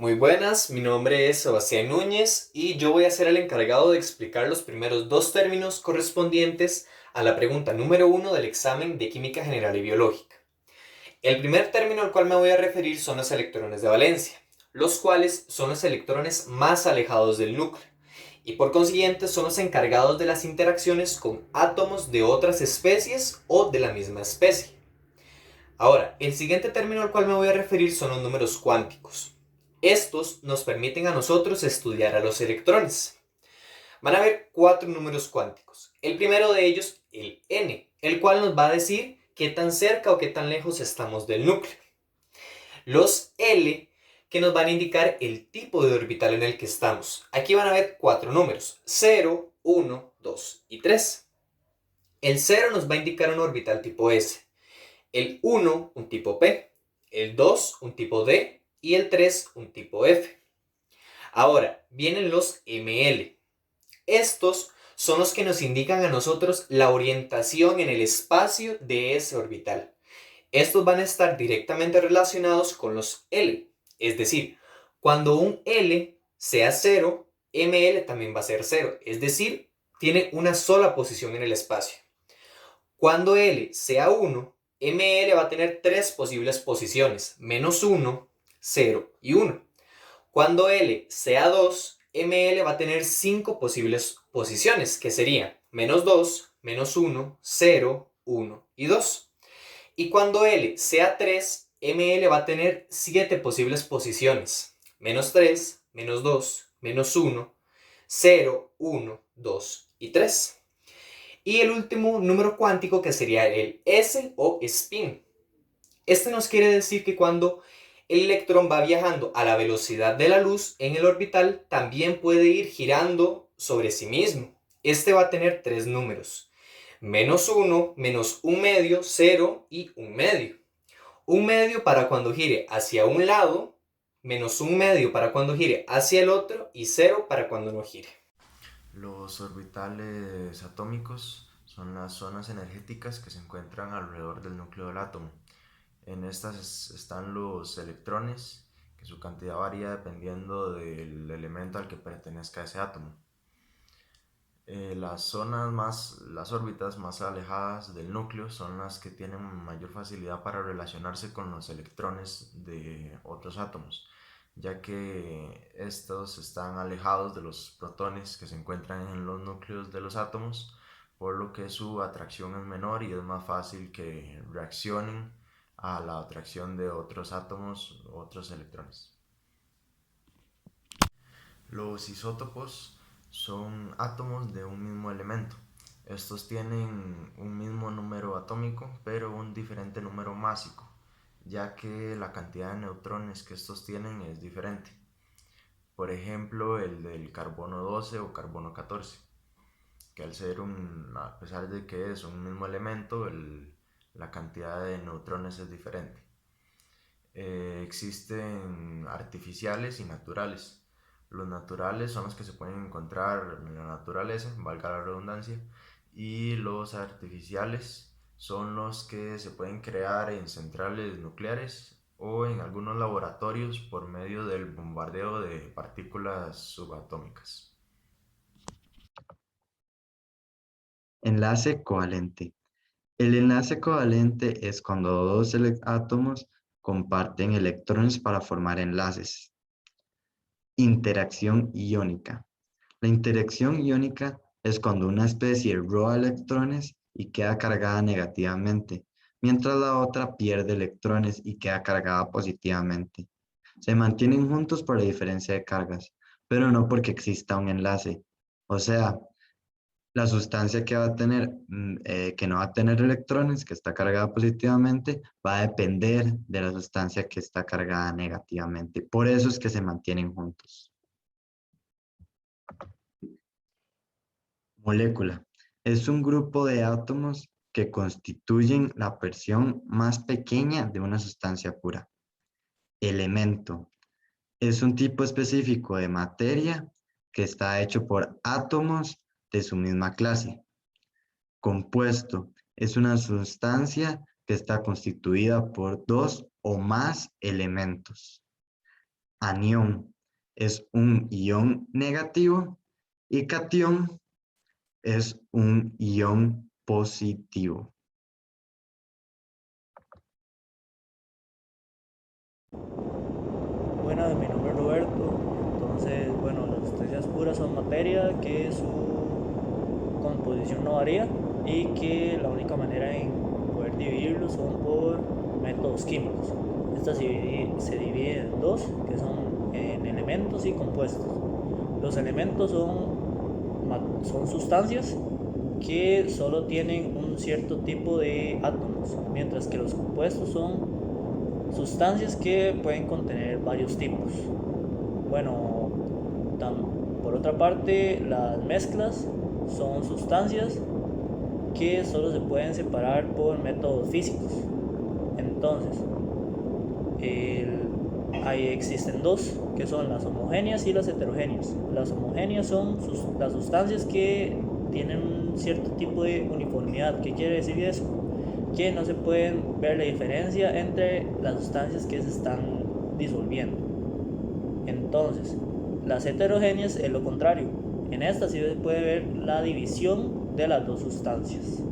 Muy buenas, mi nombre es Sebastián Núñez y yo voy a ser el encargado de explicar los primeros dos términos correspondientes a la pregunta número 1 del examen de Química General y Biológica. El primer término al cual me voy a referir son los electrones de valencia, los cuales son los electrones más alejados del núcleo y por consiguiente son los encargados de las interacciones con átomos de otras especies o de la misma especie. Ahora, el siguiente término al cual me voy a referir son los números cuánticos. Estos nos permiten a nosotros estudiar a los electrones. Van a haber cuatro números cuánticos. El primero de ellos, el n, el cual nos va a decir qué tan cerca o qué tan lejos estamos del núcleo. Los L, que nos van a indicar el tipo de orbital en el que estamos. Aquí van a haber cuatro números, 0, 1, 2 y 3. El 0 nos va a indicar un orbital tipo S. El 1 un tipo P, el 2 un tipo D y el 3 un tipo F. Ahora, vienen los ML. Estos son los que nos indican a nosotros la orientación en el espacio de ese orbital. Estos van a estar directamente relacionados con los L. Es decir, cuando un L sea 0, ML también va a ser 0. Es decir, tiene una sola posición en el espacio. Cuando L sea 1, ML va a tener tres posibles posiciones, menos 1, 0 y 1. Cuando L sea 2, ML va a tener 5 posibles posiciones, que serían menos 2, menos 1, 0, 1 y 2. Y cuando L sea 3, ML va a tener 7 posibles posiciones, menos 3, menos 2, menos 1, 0, 1, 2 y 3. Y el último número cuántico que sería el S o spin. Este nos quiere decir que cuando el electrón va viajando a la velocidad de la luz en el orbital, también puede ir girando sobre sí mismo. Este va a tener tres números. Menos 1, menos un medio, 0 y un medio. Un medio para cuando gire hacia un lado, menos un medio para cuando gire hacia el otro y 0 para cuando no gire. Los orbitales atómicos son las zonas energéticas que se encuentran alrededor del núcleo del átomo. En estas están los electrones, que su cantidad varía dependiendo del elemento al que pertenezca ese átomo. Las órbitas más alejadas del núcleo son las que tienen mayor facilidad para relacionarse con los electrones de otros átomos, ya que estos están alejados de los protones que se encuentran en los núcleos de los átomos, por lo que su atracción es menor y es más fácil que reaccionen a la atracción de otros átomos o otros electrones. Los isótopos son átomos de un mismo elemento. Estos tienen un mismo número atómico, pero un diferente número másico, ya que la cantidad de neutrones que estos tienen es diferente. Por ejemplo, el del carbono 12 o carbono 14, que a pesar de que es un mismo elemento, la cantidad de neutrones es diferente. Existen artificiales y naturales. Los naturales son los que se pueden encontrar en la naturaleza, valga la redundancia, y los artificiales son los que se pueden crear en centrales nucleares o en algunos laboratorios por medio del bombardeo de partículas subatómicas. Enlace covalente. El enlace covalente es cuando dos átomos comparten electrones para formar enlaces. Interacción iónica. La interacción iónica es cuando una especie roba electrones y queda cargada negativamente, mientras la otra pierde electrones y queda cargada positivamente. Se mantienen juntos por la diferencia de cargas, pero no porque exista un enlace. O sea, la sustancia que va a tener, que no va a tener electrones, que está cargada positivamente, va a depender de la sustancia que está cargada negativamente. Por eso es que se mantienen juntos. Molécula. Es un grupo de átomos que constituyen la versión más pequeña de una sustancia pura. Elemento. Es un tipo específico de materia que está hecho por átomos de su misma clase. Compuesto es una sustancia que está constituida por dos o más elementos. Anión es un ion negativo y cation es un ion positivo. Bueno, mi nombre es Roberto. Entonces, bueno, las sustancias puras son materia que su composición no varía y que la única manera en poder dividirlos son por métodos químicos. Estas se dividen en dos, que son en elementos y compuestos. Los elementos son sustancias que solo tienen un cierto tipo de átomos, mientras que los compuestos son sustancias que pueden contener varios tipos. Bueno, por otra parte, las mezclas son sustancias que solo se pueden separar por métodos físicos. Entonces, ahí existen dos, que son las homogéneas y las heterogéneas. Las homogéneas son las sustancias que tienen un cierto tipo de uniformidad. ¿Qué quiere decir eso? Que no se pueden ver la diferencia entre las sustancias que se están disolviendo. Entonces, las heterogéneas es lo contrario. En estas sí se puede ver la división de las dos sustancias.